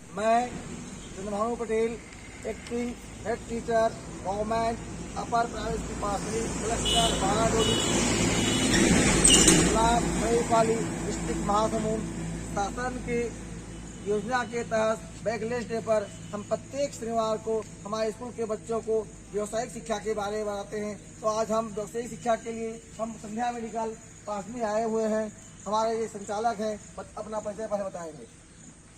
मैं Chandrabhanu Patel, acting head teacher, government upper private school Pasari, cluster Baradoli, district Mahasamund शासन की योजना के तहत बैकलेस डे पर हम प्रत्येक शनिवार को हमारे स्कूल के बच्चों को व्यवसायिक शिक्षा के बारे में बताते हैं। तो आज हम व्यवसायिक शिक्षा के लिए हम संध्या मेडिकल पास में आए हुए हैं। हमारे ये संचालक हैं, अपना परिचय पहले बताएंगे।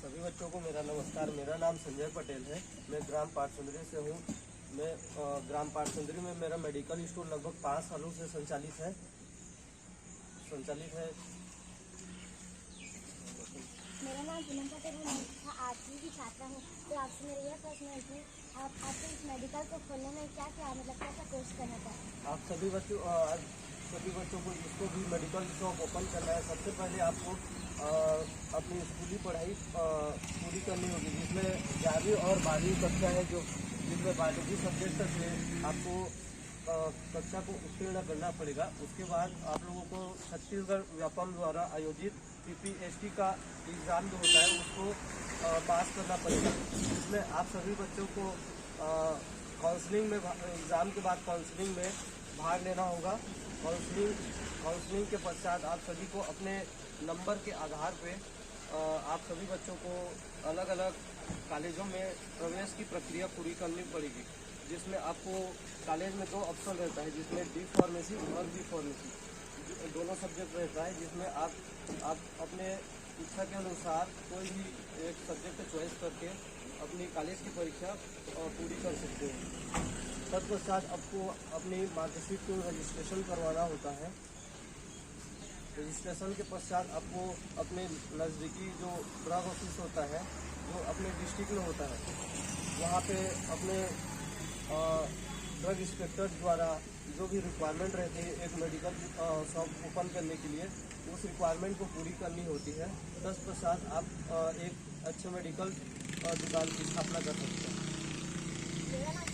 सभी बच्चों को मेरा नमस्कार। मेरा नाम संजय पटेल है। मैं ग्राम पाटसुंदरी से हूँ। मैं ग्राम पाटसुंदरी में मेरा मेडिकल स्टोर लगभग 5 सालों से संचालित है। मेरा नाम पूनम पटेल है। मैं 8वीं की छात्रा हूँ। तो आपसे मेरा यह प्रश्न है कि आपको इस मेडिकल को खोलने में क्या कोर्स करना था? आप सभी बच्चों को जिसको भी मेडिकल शॉप ओपन करना है, सबसे पहले आपको अपनी स्कूली पढ़ाई पूरी करनी होगी, जिसमें 11वीं और 12वीं कक्षा है, जिसमें बायोलॉजी सब्जेक्ट से आपको कक्षा को उत्तीर्ण करना पड़ेगा। उसके बाद आप लोगों को छत्तीसगढ़ व्यापम द्वारा आयोजित PPST का एग्ज़ाम जो होता है उसको पास करना पड़ेगा। इसमें आप सभी बच्चों को काउंसलिंग में एग्ज़ाम के बाद काउंसलिंग में भाग लेना होगा। काउंसलिंग के पश्चात आप सभी को अपने नंबर के आधार पे आप सभी बच्चों को अलग अलग कॉलेजों में प्रवेश की प्रक्रिया पूरी करनी पड़ेगी, जिसमें आपको कॉलेज में 2 ऑप्शन रहता है, जिसमें D फार्मेसी और B फार्मेसी दोनों सब्जेक्ट रहता है, जिसमें आप अपने इच्छा के अनुसार कोई भी एक सब्जेक्ट चॉइस करके अपनी कॉलेज की परीक्षा पूरी कर सकते हैं। तत्पश्चात आपको अपनी मार्कशीट को रजिस्ट्रेशन करवाना होता है। रजिस्ट्रेशन के पश्चात आपको अपने नज़दीकी जो ड्रग ऑफिस होता है, जो अपने डिस्ट्रिक्ट में होता है, वहाँ पे अपने ड्रग इंस्पेक्टर द्वारा जो भी रिक्वायरमेंट रहती है एक मेडिकल शॉप ओपन करने के लिए, उस रिक्वायरमेंट को पूरी करनी होती है। तत्पश्चात आप एक अच्छे मेडिकल दुकान की स्थापना कर सकते हैं। मेरा नाम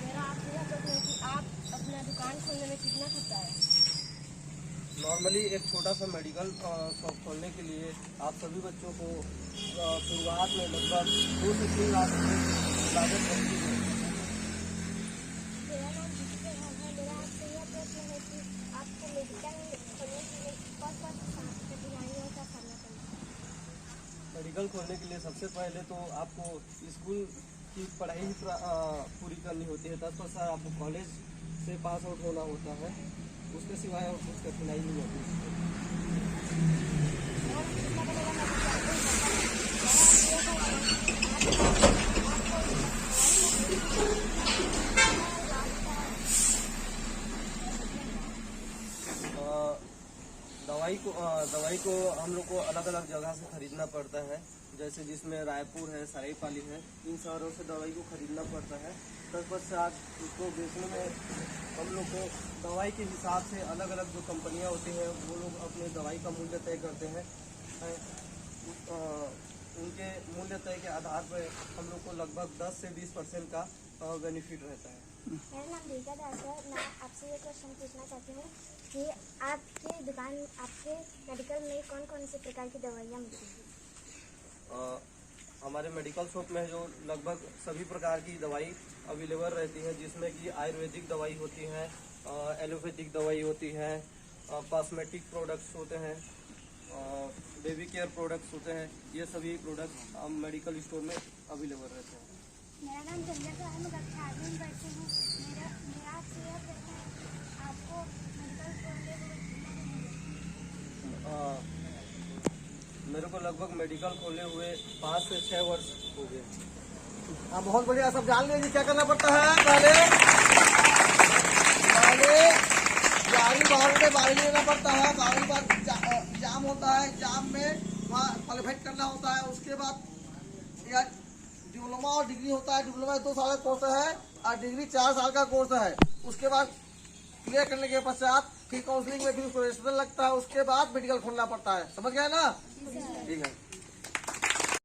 मेरा आपसे यह प्रश्न है कि आप अपना दुकान खोलने में कितना खर्चा है? नॉर्मली एक छोटा सा मेडिकल शॉप खोलने के लिए आप सभी बच्चों को शुरुआत में लगभग 2 से 3 लाख रुपये लागत पड़ती है। मेरा नाम मेरा आपसे यह प्रश्न है कि आपको मेडिकल खोलने के लिए कौन-कौन सी कठिनाइयों का सामना करना है? मेडिकल खोलने के लिए सबसे पहले तो आपको स्कूल की पढ़ाई ही पूरी करनी होती है। तत्पश्चात आपको कॉलेज से पास आउट होना होता है। उसके सिवाय और कुछ कठिनाई नहीं होती। दवाई को हम लोग को अलग अलग जगह से खरीदना पड़ता है, जैसे जिसमें रायपुर है, सरायपाली है, इन शहरों से दवाई को खरीदना पड़ता है। तत्पश्चात उसको बेचने में हम लोग को दवाई के हिसाब से अलग अलग जो कंपनियां होती हैं वो लोग अपने दवाई का मूल्य तय करते हैं। उनके मूल्य तय के आधार पर हम लोग को लगभग 10 से 20% का बेनिफिट रहता है। मेरा नाम दीपिका दास है। मैं आपसे ये क्वेश्चन पूछना चाहती हूँ कि आपके दुकान, आपके मेडिकल में कौन कौन से प्रकार की दवाइयाँ मिलती हैं? हमारे मेडिकल शॉप में जो लगभग सभी प्रकार की दवाई अवेलेबल रहती है, जिसमें कि आयुर्वेदिक दवाई होती है, एलोपैथिक दवाई होती है, कॉस्मेटिक प्रोडक्ट्स होते हैं, बेबी केयर प्रोडक्ट्स होते हैं। ये सभी प्रोडक्ट्स हम मेडिकल स्टोर में अवेलेबल रहते हैं। मेरा नाम चंद्रिका है। मैं कक्षा 8 में पढ़ती हूँ। मेरा आपसे यह प्रश्न है, आपको मेडिकल खोलने में मेरे को लगभग मेडिकल खोले हुए 5 से 6 वर्ष हो गए। हाँ, बहुत बढ़िया। सब जान लीजिए क्या करना पड़ता है। पहले 12वीं लेना पड़ता है। 12वीं बाद एग्जाम होता है। एग्जाम में वहाँ क्वालिफाइड करना होता है। उसके बाद या डिप्लोमा और डिग्री होता है। डिप्लोमा 2 साल का कोर्स है और डिग्री 4 साल का कोर्स है। उसके बाद क्लियर करने के पश्चात फिर काउंसलिंग में फिर उसको रजिस्ट्रेशन लगता है। उसके बाद मेडिकल खोलना पड़ता है। समझ गए ना? ठीक है।